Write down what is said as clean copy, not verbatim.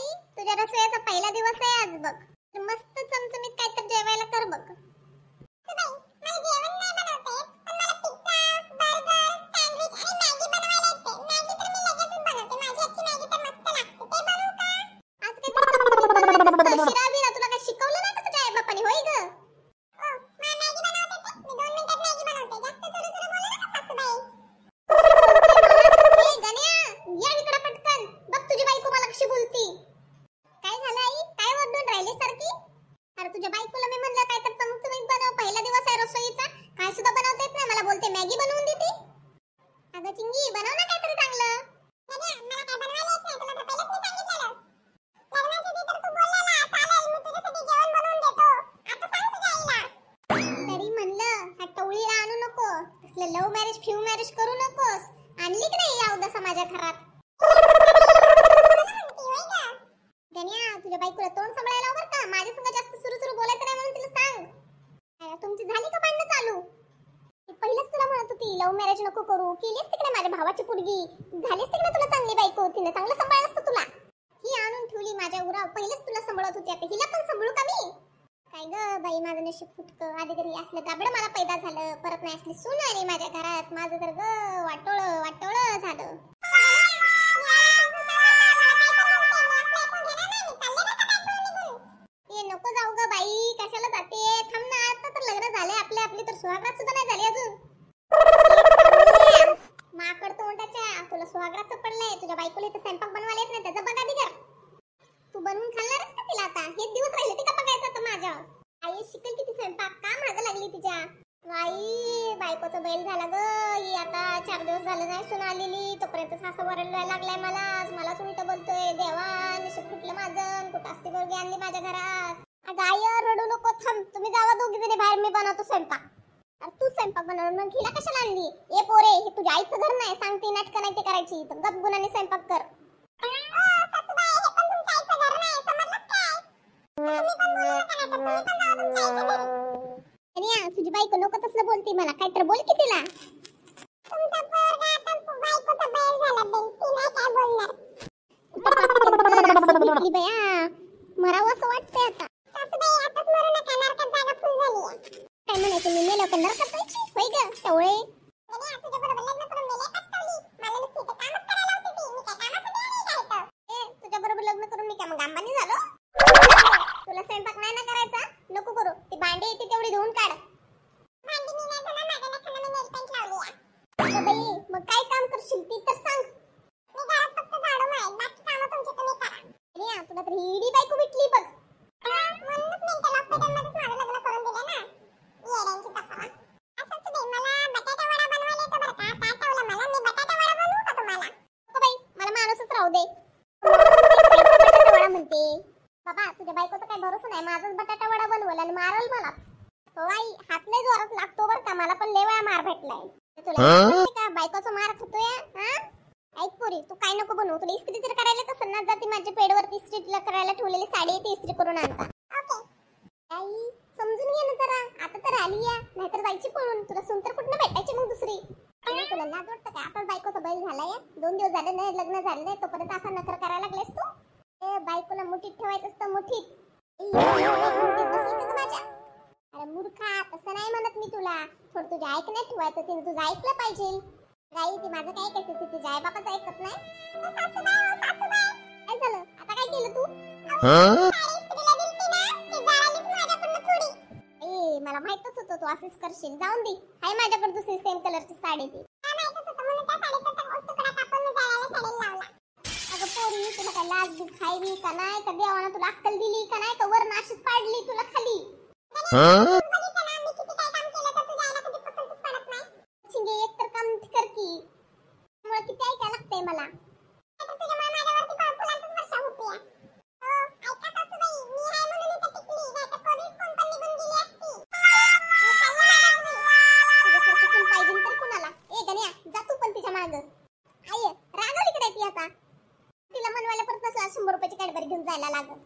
बाई, तुझ्या रसोईचा पहिला दिवस आहे आज बघ. तर मस्त चमचमीत काहीतरी जेवायला कर बघ. मला जेवण नाही बनवता येत, पण मला पिझ्झा, बर्गर, सँडविच आणि मॅगी बनवायला येते. मॅगी तर मी लगेचच बनवते. माझी हातची मॅगी तर मस्त लागते. ते बनवू का? आज काही शिरावीरा तुला काय शिकवलं नाही का तुझ्या आई बापाने? होय ग. ओ, मला मॅगी बनवता येते. मी 2 मिनिटात मॅगी बनवते. जास्त चुरू बोलू नका सासूबाई. ए गण्या, या इकडे पटकन. बघ तुझी बायको मला कशी बोलती. काय झालं आई? काय ओरडून राहिली सारखी? अरे तुझ्या बायकोला मी म्हणलं काय तर चमचमीत बनव, पहिला दिवस आहे रसोईचा. काय सुद्धा बनवता येत नाही. मला बोलते मॅगी बनवून देते. अगं चिंगी, बनव ना काहीतरी चांगलं. मला काय बनवायला येत नाही. तुला तर पहिलेच मी सांगितलेलं. लग्नाच्या आधी तर तू बोललेला, चालेल मी तुझ्यासाठी जेवण बनवून देतो. आता सांग तुझ्या आईला. तरी म्हणलं हा टवळीला आणू नको. असलं लव्ह मॅरेज फ्यू मॅरेज करू नकोस. आणली की नाही यावदा समाजा घरात? गण्या, तुझ्या बायकोला तोंड सांभाळायला लाव बरं का. माझ्या संग जास्त सुरू बोलायचं नाही म्हणून तिला सांग. तुमची झाली का भांडणं चालू? पहिलेच तुला म्हणत होती लव्ह मॅरेज नको करू. केलीस तिकडे माझ्या भावाची पुरगी. झालीस तिकडे तुला चांगली बायको होती ना, चांगलं सांभाळलं असतं तुला. ही आणून ठेवली माझ्या उरावर. पहिलेच तुला सांभाळत होती, आता हिला पण सांभाळू का मी? काय ग बाई, माझं नशीब फुटकं. आधी घरी असलं गाबडं मला पैदा झालं, परत नाही असली सून आली माझ्या घरात. माझं तर ग वाटोळं झालं. ए नको जाऊ ग बाई, कशाला जाते? थांब ना, आता तर लग्न झालंय आपली तर सुहागरात सुद्धा नाही झाली अजून. माकड तोंडाच्या, तुला सुहागराचं पडलंय. तुझ्या बायकोला इथं स्वयंपाक बनवायला येत नाही, त्याचा बघा आधी कर. तू बनवून खाल्णारच का तिला? आता हे दिवस राहिले ते का बघायचं आता माझ्या आई शिकेल किती स्वयंपाक, का मागं लागली तिच्या. बाई बायकोचा बैल झाला ग. ही आता 4 दिवस झाले नाही सून आलेली, तोपर्यंत सासू वरडायला लागलाय मलाच उलट बोलतोय. देवा, नशीब फुटलं माझं. कुठं असती पोरगी आणली माझ्या घरात. अगं आई, रडू नको, थांब. तुम्ही जावा दोघी जणी बाहेर, मी बनवतो स्वयंपाक. अरे तू स्वयंपाक बनवणार मग हिला कशाला आणली? ए पोरे, हे तुझ्या आईचं घर नाही, सांगते नाटकं नाही ते करायची. तर गप गुणाने स्वयंपाक कर. तुझी बायको नको तसलं बोलती मला. काय तर बोल की तिला. तुमचा पोरगा आता बायकोचा बैल झाला. ती नाही काय बोलणार. बया, मरावं असं वाटतंय आता. सासूबाई आताच मरू नका, नरकात जागा फुल झाली. काय म्हणायचं, मी मेलो का नरकात जायची? होय ग टवळे. तुझ्या बरोबर लग्न करून मेले कष्टवली. मला नुसती इथं कामच करायला होती ती. मी काय कामासाठी आली काय इथं? तुझ्या बरोबर लग्न करून मी काय मग अंबानी झालो? तुला स्वयंपाक नाही ना करायचा, नको करू. ती भांडी येते तेवढी धुवून काढ. भांडी मी नाही धुणार, माझ्या नखाला मी नेल पेंट लावली आहे. अगं बाई, मग काय काम करशील ती तर सांग. मी घरात फक्त झाडू मारेन, बाकी कामं तुमची तुम्ही करा. तुला तर हिडी बायको भेटली बघ. म्हणूनच मेंटल हॉस्पिटलमध्येच माझं लग्न करून दिलं ना. येड्यांची तफा. असंच बाई, मला बटाटा वडा बनवायला येतो बरं का. आता आठवलं मला. मी बटाटा वडा बनवू का तुम्हाला? नको बाई, मला माणूसच राहू दे. बटाटा वडा म्हणते बाबा. तुझ्या बायकोचा काय भरोसा नाही. माझाच बटाटा वडा बनवल आणि मारल मला. हो आई, हात लय जोरात लागतो बरं का. मला पण लय वेळा मार भेटलाय. तुला माहिती का बायकोचा मार खातोय? हा, ऐक पोरी, तू काय नको बनवू. तुला इस्त्री तर करायला कसं ना, जाती माझ्या पेडवरती इस्त्रीला करायला ठेवलेली साडी आहे ती इस्त्री करून आणता. ओके आई, समजून घे ना जरा. आता तर आली या, नाहीतर जायची पळून. तुला सून तर कुठनं भेटायची मग दुसरी? तुला लाज वाटतं का? आता बायकोचा बैल झालाय. 2 दिवस झाले नाही लग्न झालं नाही, तोपर्यंत असा नखर करायला लागलेस तू. ए बायकोला मुठीत ठेवायचं असतं, मुठीत. माझ्या अरे मूर्खा, तसं नाही म्हणत मी तुला. थोडं तुझ्या ऐकण्यात ठेवायचं, तिने तुझं ऐकलं पाहिजे. गाई, ती माझं काय ऐकायचं, ती तुझ्या आई बापाचं ऐकत नाही. काय झालं आता? काय केलं तू? ए मला माहितच होतं तू असंच करशील. जाऊन दे, हाय माझ्याकडे दुसरी सेम कलरची साडी ती. अगं पोरी, तुला काय लाज बी खायवी का नाही? का देवानं तुला अक्कल दिली का नाही? का वर नाशीत पाडली तुला खाली? शिंगे एक तर काम कर की. त्यामुळे किती ऐकायला लागतंय मला. तिला मनवायला परत 100 रुपयाची कॅडबरी घेऊन जायला लागल.